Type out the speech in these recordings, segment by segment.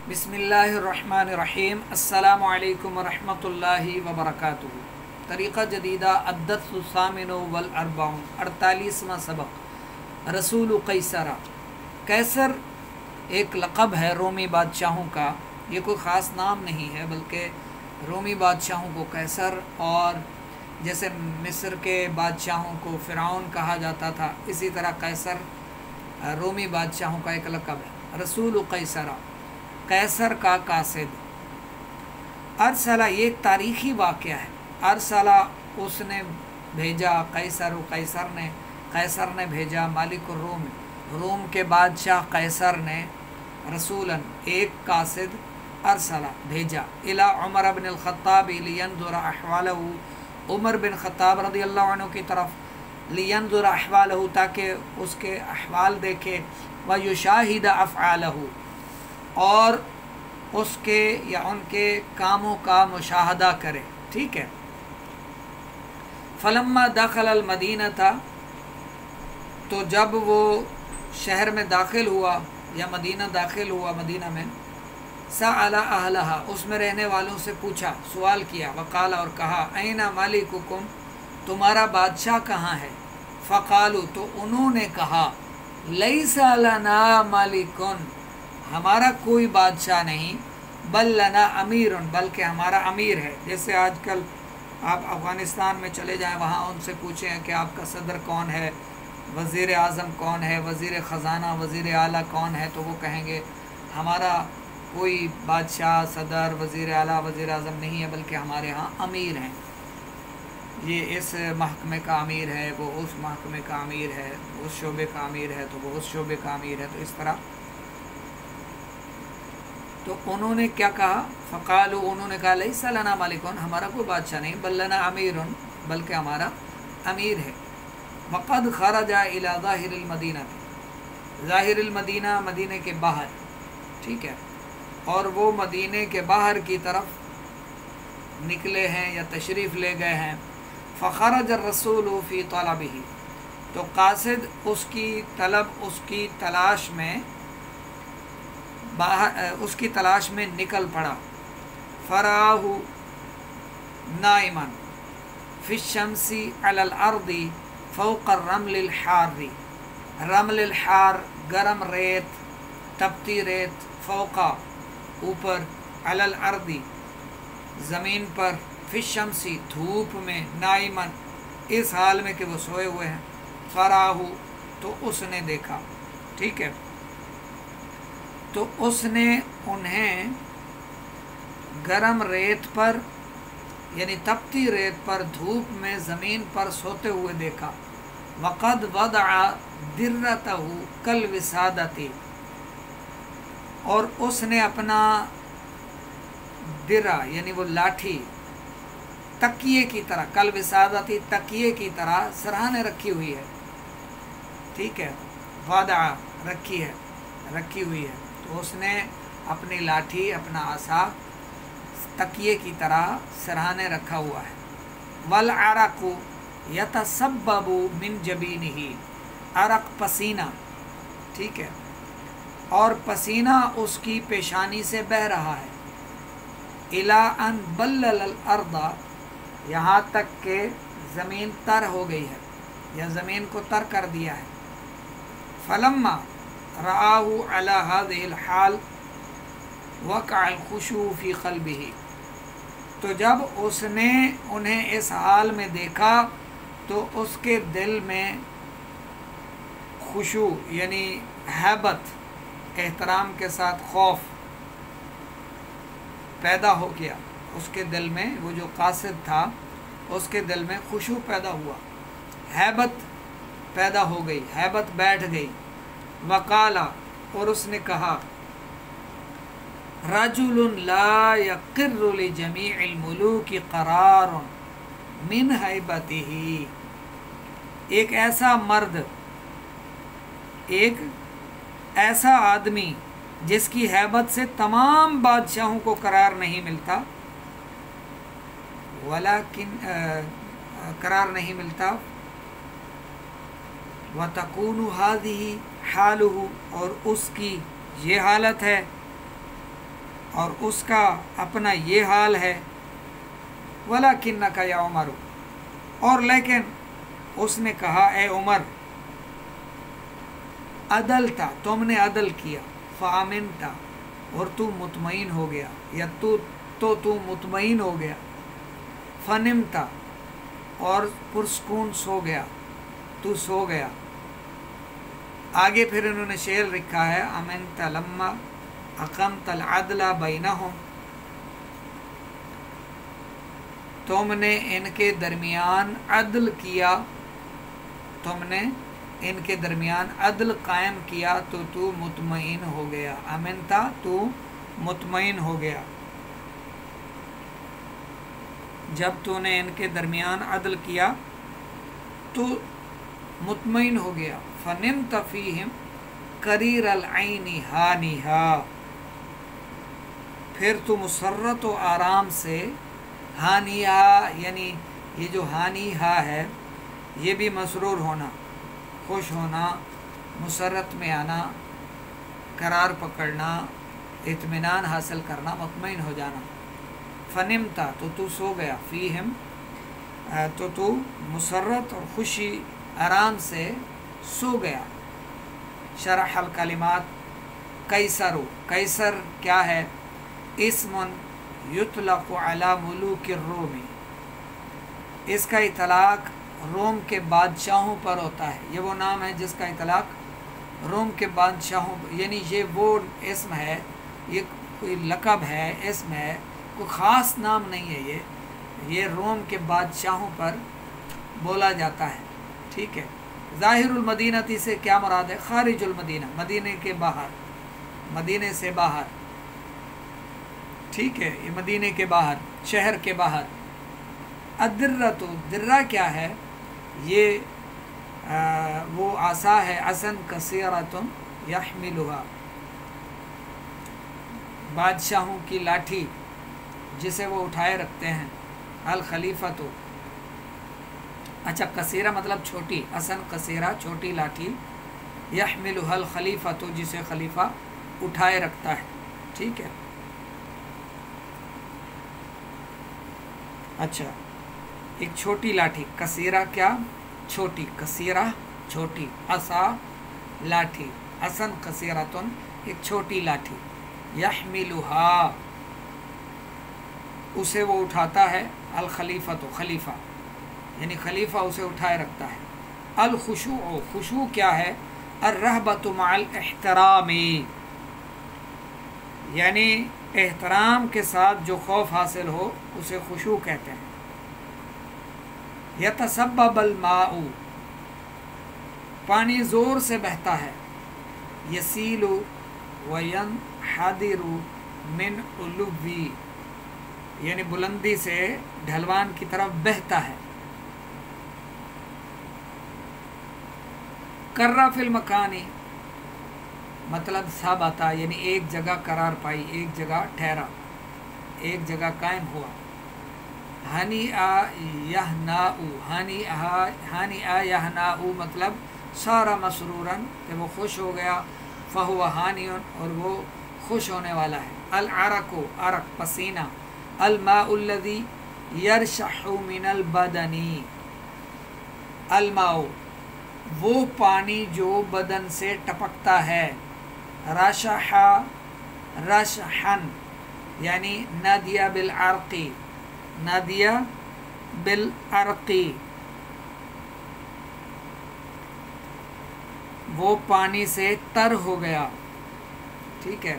बिस्मिल्लाहिर्रहमानिर्रहीम अस्सलामु अलैकुम वरहमतुल्लाहि वबरकातुहू। तरीक़ा जदीदा अद्दत्सुस्सामिनु वल अर्बाउन 48वां सबक। रसूल कैसरा। कैसर एक लक़ब है रोमी बादशाहों का, ये कोई ख़ास नाम नहीं है बल्कि रोमी बादशाहों को कैसर, और जैसे मिस्र के बादशाहों को फ़िरऔन कहा जाता था, इसी तरह कैसर रोमी बादशाहों का एक लक़ब है। रसूल कैसरा, कैसर का कासिद। अरसला, ये एक तारीख़ी वाक़या है। अरसला, उसने भेजा, कैसर ने भेजा, मालिक रूम, रोम के बादशाह कैसर ने, रसूलन, एक कासिद, अरसला, भेजा, इला उमर बिन अल-ख़त्ताब लियंज़ुरा अहवालहू, उमर बिन ख़त्ताब रज़ी अल्लाहु अन्हु की तरफ, लियंज़ुरा अहवालहू, ताकि उसके अहवाल देखे, व युशाहिद अफ़आलहू, और उसके या उनके कामों का मुशाहदा करे। ठीक है। फलम्मा दखल अल मदीना था, तो जब वो शहर में दाखिल हुआ या मदीना दाखिल हुआ, मदीना में, सअला अहलहा, उसमें रहने वालों से पूछा, सवाल किया, वक़ाला, और कहा, ऐना मालिकुकुम, तुम्हारा बादशाह कहाँ है? फ़क़ालू, तो उन्होंने कहा, लैसा लना मालिकुन, हमारा कोई बादशाह नहीं, बल लना अमीरुन, बल्कि हमारा अमीर है। जैसे आजकल आप अफ़गानिस्तान में चले जाएं, वहाँ उनसे पूछें कि आपका सदर कौन है, वज़ीर आज़म कौन है, वज़ीर ख़ज़ाना, वज़ीर आला कौन है, तो वो कहेंगे हमारा कोई बादशाह, सदर, वज़ीर आला, वज़ीर आज़म नहीं है, बल्कि हमारे यहाँ अमीर हैं। ये इस महकमे का अमीर है, वो उस महकमे का अमीर है, उस शोबे का अमीर है, तो वो उस शोबे का अमीर है। तो इस तरह, तो उन्होंने क्या कहा? फ़क़ालू, उन्होंने कहा, लैसा लना मालिकुन, हमारा कोई बादशाह नहीं, बल लना अमीरुन, बल्कि हमारा अमीर है। वक़द ख़रजा इला ज़ाहिरिल मदीना, ज़ाहिरिल मदीना, मदीने के बाहर। ठीक है। और वो मदीने के बाहर की तरफ निकले हैं या तशरीफ़ ले गए हैं। फ़ख़रज रसूल फ़ी तलबिही, तो कासिद उसकी तलब, उसकी तलाश में बाहर, उसकी तलाश में निकल पड़ा। फ़राहु नाइमन फ़िश्शम्सी अलल अर्दी फ़ौक़ रमलिल हारी, रमलिल हार, गरम रेत, तपती रेत, फ़ौक़ा, ऊपर, अलल अर्दी, ज़मीन पर, फ़िश्शम्सी, धूप में, नाइमन, इस हाल में कि वो सोए हुए हैं। फ़राहु, तो उसने देखा। ठीक है। तो उसने उन्हें गरम रेत पर, यानी तपती रेत पर, धूप में, ज़मीन पर सोते हुए देखा। वक़द वदअ दिर्रतहु कल विसादती, और उसने अपना दिरा, यानी वो लाठी, तकिए की तरह, कल विसादती, तकिए की तरह सराहने रखी हुई है। ठीक है। वदअ, रखी हुई है। तो उसने अपनी लाठी, अपना आसा तकिए की तरह सराहने रखा हुआ है। वल अरक़ु यतसब्बबु मिन जबीनिही, अरक़, पसीना। ठीक है। और पसीना उसकी पेशानी से बह रहा है। इला अन बल्लल अर्दा, यहाँ तक के ज़मीन तर हो गई है या ज़मीन को तर कर दिया है। फलम्मा रआहु अला हाज़िहिल हाल वक़अल खुशू फ़ी क़ल्बिही, तो जब उसने उन्हें इस हाल में देखा, तो उसके दिल में खुशू, यानी हैबत, एहतराम के साथ खौफ पैदा हो गया। उसके दिल में, वो जो कासिद था, उसके दिल में खुशू पैदा हुआ, हैबत पैदा हो गई, हैबत बैठ गई। वक़ाला, और उसने कहा, रजुलुन ला यक़िर्रु लिजमीइल मुलूकी क़रारुन मिन हैबतिही, एक ऐसा मर्द, एक ऐसा आदमी जिसकी हैबत से तमाम बादशाहों को करार नहीं मिलता, वलाकिन करार नहीं मिलता। व तकूनु हादिही हालुहु, और उसकी ये हालत है, اور اس کا اپنا یہ حال ہے وَلَكِنَّكَ يَا عُمَرُ، اور لیکن اس نے کہا اے عمر عدلتا، تم نے عدل کیا، فَأَمِنْتَ، اور تو مطمئن ہو گیا، یا تو مطمئن ہو گیا، فَنِمْتَ، اور پرسکون سو گیا، تو سو گیا۔ آگے پھر انہوں نے شعر لکھا ہے امنت لما اقمت العدل بینہم، تم نے ان کے درمیان عدل کیا، تم نے ان کے درمیان عدل قائم کیا تو مطمئن ہو گیا، امنتا تو مطمئن ہو گیا، جب تو نے ان کے درمیان عدل کیا تو مطمئن ہو گیا۔ فنمت فیہم قریر العین ہانیہا، پھر تو مسرت و آرام سے، ہانیہا یعنی یہ جو ہانیہا ہے یہ بھی مسرور ہونا، خوش ہونا، مسرت میں آنا، قرار پکڑنا، اطمینان حاصل کرنا، مطمئن ہو جانا۔ فنمتا تو سو گیا، فیہم تو مسرت اور خوشی آرام سے سو گیا۔ شرح الکلمات قیصر، قیصر کیا ہے؟ اسم یطلق علی ملوک الروم، اس کا اطلاق روم کے بادشاہوں پر ہوتا ہے، یہ وہ نام ہے جس کا اطلاق روم کے بادشاہوں پر، یعنی یہ وہ اسم ہے، یہ کوئی لقب ہے، اسم ہے، کوئی خاص نام نہیں ہے، یہ روم کے بادشاہوں پر بولا جاتا ہے، ٹھیک ہے۔ ظاہر المدینتی سے کیا مراد ہے؟ خارج المدینہ، مدینے کے باہر، مدینے سے باہر، ٹھیک ہے، یہ مدینے کے باہر، شہر کے باہر۔ الدرۃ، درہ کیا ہے؟ یہ وہ عصا ہے، عصا کثیرۃ یحملها، بادشاہوں کی لاٹھی جسے وہ اٹھائے رکھتے ہیں۔ الخلیفۃ، اچھا کثیرہ مطلب چھوٹی، عصا کثیرہ چھوٹی لاٹھی، یحملها الخلیفۃ جسے خلیفہ اٹھائے رکھتا ہے، ٹھیک ہے۔ اچھا ایک چھوٹی لاٹھی، کثیرہ کیا؟ چھوٹی، کثیرہ چھوٹی، عصا لاٹھی، عصا کثیرۃ ایک چھوٹی لاٹھی، یحملها اسے وہ اٹھاتا ہے، الخلیفۃ خلیفہ، یعنی خلیفہ اسے اٹھائے رکھتا ہے۔ الخشوع، خشوع کیا ہے؟ الرہبۃ مع الاحترام، یعنی احترام کے ساتھ جو خوف حاصل ہو اسے خشوع کہتے ہیں۔ یتسبب الماء، پانی زور سے بہتا ہے، یسیل وینحدر من علوی، یعنی بلندی سے ڈھلوان کی طرف بہتا ہے۔ قرہ فی المکانی، مطلب ثابتا، یعنی ایک جگہ قرار پائی، ایک جگہ ٹھہرا، ایک جگہ قائم ہوا۔ ہنیئا یہناء، ہنیئا یہناء مطلب سارا مسرورن، کہ وہ خوش ہو گیا، فہو ہانیٌ، اور وہ خوش ہونے والا ہے۔ العرق، عرق پسینہ، الماء الذی یرشح من البدن، الماء وہ پانی جو بدن سے ٹپکتا ہے، رشح رشحن یعنی نادیہ بالعرقی، نادیہ بالعرقی، وہ پانی سے تر ہو گیا، ٹھیک ہے۔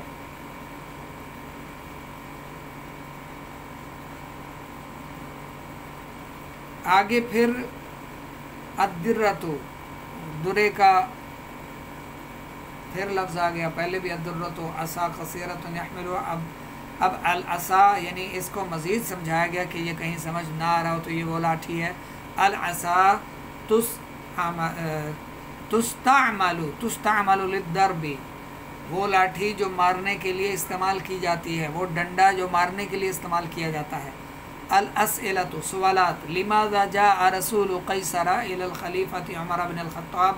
آگے پھر الدرۃ، درے کا پھر لفظ آ گیا، پہلے بھی الدرۃ عصا قصیرۃ یحملها، اب العصا یعنی اس کو مزید سمجھایا گیا کہ یہ کہیں سمجھ نہ آ رہا ہو تو یہ وہ لاٹھی ہے۔ العصا تستعمل للضرب، وہ لاٹھی جو مارنے کے لیے استعمال کی جاتی ہے، وہ ڈنڈا جو مارنے کے لیے استعمال کیا جاتا ہے۔ الاسئلۃ، سوالات، لماذا جاء رسول قیصر الی الخلیفۃ عمر بن الخطاب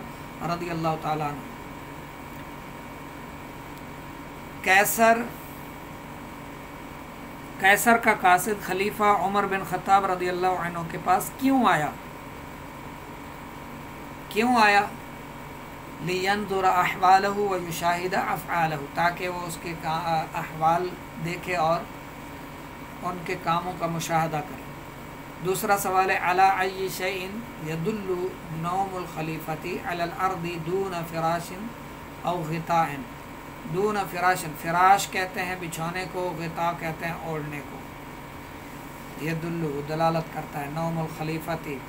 رضی اللہ تعالیٰ عنہ، قیصر कैसर का कासिद खलीफा उमर बिन खत्ताब रदियल्लाहु अन्हु के पास क्यों आया? क्यों आया? लियंजुर अहवालहु व युशाहिद अफ़आलहु, ताकि वो उसके अहवाल देखे और उनके कामों का मुशाहदा करे। दूसरा सवाल है अला अय्यि शैइन यदुल्लु नौमुल खलीफती अलल अर्दी दून फिराशिन औ ग़िताइन। दून फिराशिन, फिराश कहते हैं बिछौने को, ग़िता कहते हैं ओढ़ने को। यदुल्लु दलालत करता है, नौमुल खलीफती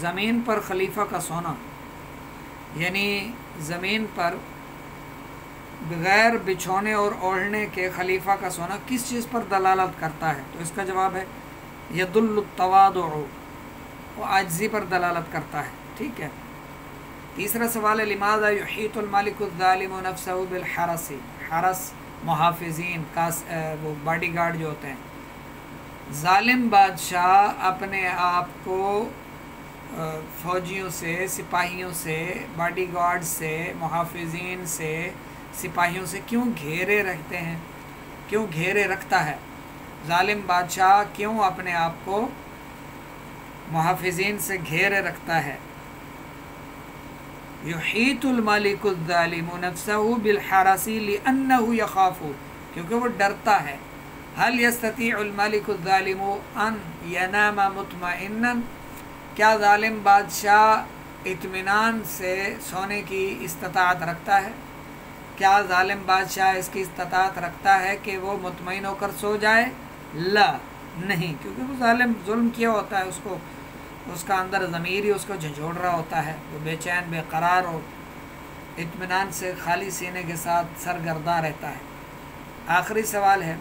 ज़मीन पर खलीफा का सोना, यानी ज़मीन पर बग़ैर बिछोने और ओढ़ने के खलीफा का सोना किस चीज़ पर दलालत करता है? तो इसका जवाब है यदुल्लु तवादु, वो आजिज़ी पर दलालत करता है। ठीक है। तीसरा सवाल है लिमाज़ा युहीतुल मालिकु ज़ालिमु नफ़्सहु बिल हरसी। हरस मुहाफ़िज़ीन का वो बॉडी गार्ड जो होते हैं। ज़ालिम बादशाह अपने आप को फ़ौजियों से, सिपाहियों से, बॉडी गार्ड से, मुहाफ़िज़ीन से, सिपाहियों से क्यों घेरे रखते हैं? क्यों घेरे रखता है? ज़ालिम बादशाह क्यों अपने आप को मुहाफ़िज़ीन से घेरे रखता है? युहीतुल मालिकु ज़ालिमु नफ़्सहु बिल हरसी लिअन्नहु यख़ाफ़ु, क्योंकि वो डरता है। हल यस्ततीउल मालिकु ज़ालिमु अन यनामा मुतमइन्नन, क्या ज़ालिम बादशाह इत्मीनान से सोने की इस्तिताअत रखता है? क्या ज़ालिम बादशाह इसकी इस्तिताअत रखता है कि वो मुतमईन होकर सो जाए? ला, नहीं, क्योंकि वो ज़ालिम जुल्म किया होता है, उसको उसका अंदर ज़मीर ही उसको झंझोड़ रहा होता है। वो बेचैन, बेकरार और इत्मीनान से खाली सीने के साथ सरगर्दा रहता है। आखिरी सवाल है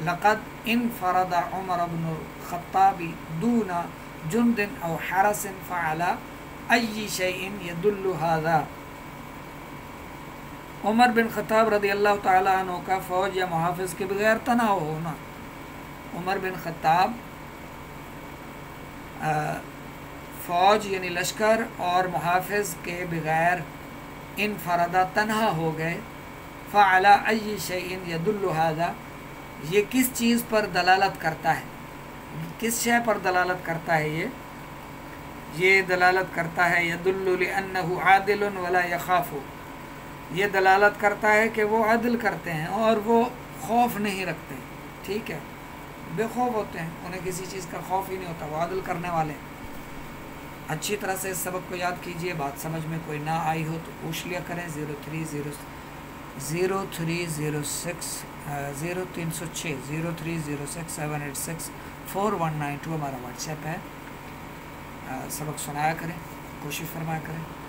लक़द इनफ़रद उमर इब्नुल ख़त्ताबी दूना जुंदिन औ हरसिन फ़अला अय्यि शैइन यदुल्लु हाज़ा। उमर बिन ख़त्ताब रज़ियल्लाहु ताला अन्हु का फ़ौज या मुहाफ़िज़ के बगैर तनाव होना। उमर बिन ख़त्ताब फ़ौज यानी लश्कर और मुहाफ़िज़ के बगैर इनफ़रदा तन्हा हो गए। फ़अला अय्यि शैइन यदुल्लु हाज़ा, ये किस चीज़ पर दलालत करता है? किस शय पर दलालत करता है? ये दलालत करता है यदुल्लु लिअन्नहु आदिलुन वला यख़ाफ़ु, ये दलालत करता है कि वो अदल करते हैं और वो खौफ नहीं रखते। ठीक है, बेखौफ होते हैं, उन्हें किसी चीज़ का खौफ ही नहीं होता, वो अदल करने वाले। अच्छी तरह से इस सबक को याद कीजिए। बात समझ में कोई ना आई हो तो पूछ लिया करें। 0306 786 4192 हमारा व्हाट्सएप है। सबक सुनाया करें, कोशिश फरमाया करें।